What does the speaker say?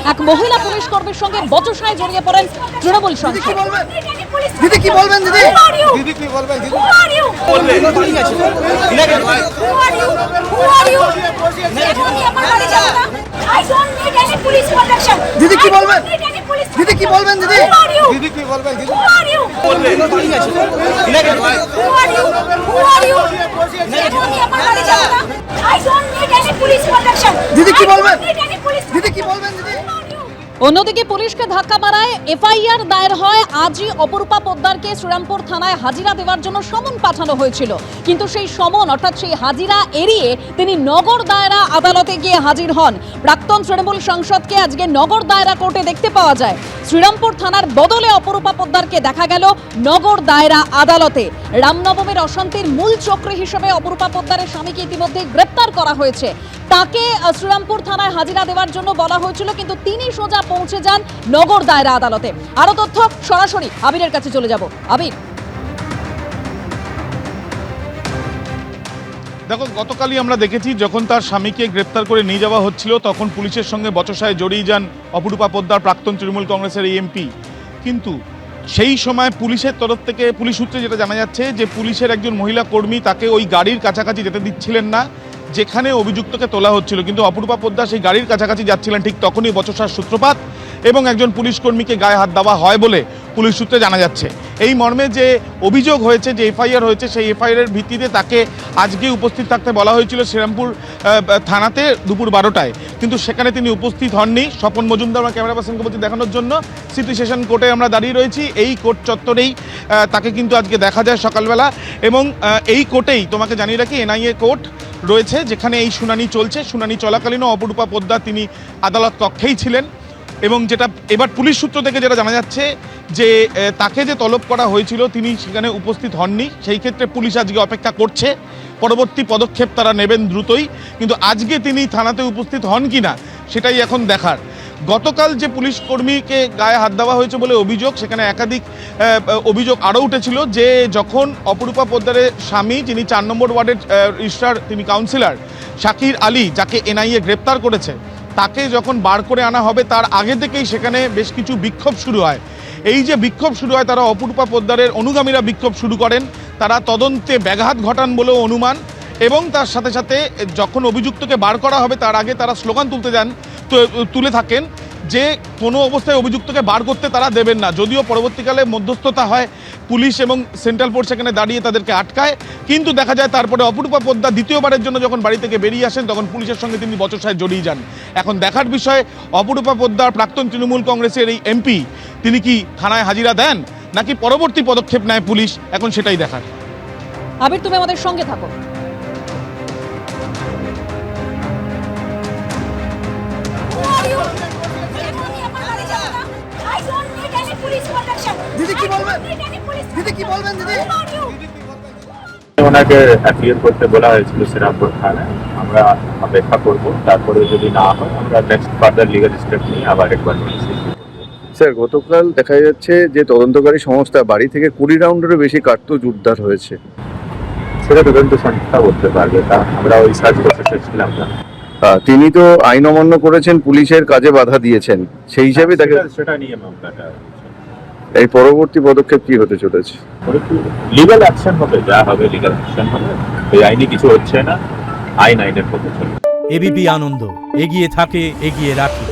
এক মহিলা পুলিশ কর্মীর সঙ্গে বচসায় জড়িয়ে পড়েন তৃণমূল সাংসদ। দিদি কি বলবেন দিদি? দিদি কি বলবেন দিদি? দিদি কি বলবেন? দিদি কি বলবেন দিদি? দিদি কি বলবেন দিদি? দিদি কি বলবেন? দিদি কি বলবেন দিদি? অন্যদিকে পুলিশকে ধাক্কা মারায় এফআইআর দায়ের হয়। আজই অপরূপা পোদ্দারকে শ্রীরামপুর থানায় হাজিরা দেওয়ার জন্য সমন পাঠানো হয়েছিল, কিন্তু সেই সমন অর্থাৎ সেই হাজিরা এড়িয়ে তিনি নগর দায়রা আদালতে গিয়ে হাজির হন। প্রাক্তন তৃণমূল সাংসদকে আজকে নগর দায়রা কোর্টে দেখতে পাওয়া যায়। শ্রীরামপুর থানার বদলে অপরূপা পোদ্দারকে দেখা গেল নগর দায়রা আদালতে। রামনবমীর অশান্তির মূল চক্রী হিসেবে অপরূপা পোদ্দারের স্বামীকে ইতিমধ্যে গ্রেপ্তার করা হয়েছে। তাকে শ্রীরামপুর থানায় হাজিরা দেওয়ার জন্য বলা হয়েছিল, কিন্তু তিনি সোজা পৌঁছে যান নগর দায়রা আদালতে। আরো তথ্য সরাসরি আবিরের কাছে চলে যাব। আবির, দেখো, গতকালই আমরা দেখেছি যখন তার স্বামীকে গ্রেপ্তার করে নিয়ে যাওয়া হচ্ছিল তখন পুলিশের সঙ্গে বচসায় জড়িয়ে যান অপরূপা পোদ্দার, প্রাক্তন তৃণমূল কংগ্রেসের এই এমপি। কিন্তু সেই সময় পুলিশের তরফ থেকে, পুলিশ সূত্রে যেটা জানা যাচ্ছে যে পুলিশের একজন মহিলা কর্মী তাকে ওই গাড়ির কাছাকাছি যেতে দিচ্ছিলেন না যেখানে অভিযুক্তকে তোলা হচ্ছিল, কিন্তু অপরূপা পোদ্দার সেই গাড়ির কাছাকাছি যাচ্ছিলেন। ঠিক তখনই বচসার সূত্রপাত এবং একজন পুলিশ কর্মীকে গায়ে হাত দেওয়া হয় বলে পুলিশ সূত্রে জানা যাচ্ছে। এই মর্মে যে অভিযোগ হয়েছে, যে এফআইআর হয়েছে, সেই এফআইআরের ভিত্তিতে তাকে আজকে উপস্থিত থাকতে বলা হয়েছিল শ্রীরামপুর থানাতে দুপুর 12টায়, কিন্তু সেখানে তিনি উপস্থিত হননি। স্বপন মজুমদার আমার ক্যামেরা পার্সনকে বলছি দেখানোর জন্য। সিটি সেশন কোর্টে আমরা দাঁড়িয়ে রয়েছি। এই কোর্ট চত্বরেই তাকে কিন্তু আজকে দেখা যায় সকালবেলা, এবং এই কোর্টেই তোমাকে জানিয়ে রাখি এনআইএ কোর্ট রয়েছে যেখানে এই শুনানি চলছে। শুনানি চলাকালীনও অপরূপা পোদ্দার তিনি আদালত কক্ষেই ছিলেন, এবং যেটা এবার পুলিশ সূত্র থেকে যেটা জানা যাচ্ছে যে তাকে যে তলব করা হয়েছিল তিনি সেখানে উপস্থিত হননি। সেই ক্ষেত্রে পুলিশ আজকে অপেক্ষা করছে, পরবর্তী পদক্ষেপ তারা নেবেন দ্রুতই। কিন্তু আজকে তিনি থানাতে উপস্থিত হন কিনা সেটাই এখন দেখার। গতকাল যে পুলিশ কর্মীকে গায়ে হাত দেওয়া হয়েছে বলে অভিযোগ, সেখানে একাধিক অভিযোগ আরও উঠেছিল যে যখন অপরূপা পোদ্দারের স্বামী, যিনি 4 নম্বর ওয়ার্ডের রিজিস্ট্রার, তিনি কাউন্সিলর শাকির আলী, যাকে এনআইএ গ্রেপ্তার করেছে, তাকে যখন বার করে আনা হবে তার আগে থেকেই সেখানে বেশ কিছু বিক্ষোভ শুরু হয়। এই যে বিক্ষোভ শুরু হয়, তারা অপরূপা পোদ্দারের অনুগামীরা বিক্ষোভ শুরু করেন, তারা তদন্তে ব্যাঘাত ঘটান বলেও অনুমান, এবং তার সাথে সাথে যখন অভিযুক্তকে বার করা হবে তার আগে তারা স্লোগান তুলে থাকেন যে কোনো অবস্থায় অভিযুক্তকে বার করতে তারা দেবেন না। যদিও পরবর্তীকালে মধ্যস্থতা হয়, পুলিশ এবং সেন্ট্রাল ফোর্স সেখানে দাঁড়িয়ে তাদেরকে আটকায়, কিন্তু দেখা যায় তারপরে অপরূপা পোদ্দার দ্বিতীয়বারের জন্য যখন বাড়ি থেকে বেরিয়ে আসেন তখন পুলিশের সঙ্গে তিনি বচসায় জড়িয়ে যান। এখন দেখার বিষয় অপরূপা পোদ্দার, প্রাক্তন তৃণমূল কংগ্রেসের এই এমপি, তিনি কি থানায় হাজিরা দেন নাকি পরবর্তী পদক্ষেপ নেয় পুলিশ, এখন সেটাই দেখার। আবির, তুমি আমাদের সঙ্গে থাকো। দিদি কি বলবেন? দিদি কি বলবেন দিদি? ওনাকে অ্যাপিয়ার করতে বলা হয়েছিল শ্রীরামপুর থানায়। আমরা অপেক্ষা করব, তারপরে যদি না হয় আমরা নেক্সট ফার্দার লিগাল স্টেপ নিয়ে আবার একবার নোটিশ ইস্যু করব। স্যার, গতকাল দেখা যাচ্ছে যে তদন্তকারী সংস্থা বাড়ি থেকে 20 রাউন্ডেরও বেশি কার্তুজ উদ্ধার হয়েছে। সেটা তদন্ত সংস্থা বলতে পারবে, তা আমরা ওই সার্চ প্রসেসে ছিলাম না। তিনি তো আইন অমান্য করেছেন, পুলিশের কাজে বাধা দিয়েছেন, সেই হিসাবে তাকে সেটা নিয়ে মামলাটা, এই পরবর্তী পদক্ষেপ কি হতে চলেছে? লিগাল অ্যাকশন হবে, যা হবে লিগাল অ্যাকশন হবে। এই আইনি কিছু হচ্ছে না, আইনের পথে চলবে। এবিপি আনন্দ, এগিয়ে থাকে, এগিয়ে রাখে।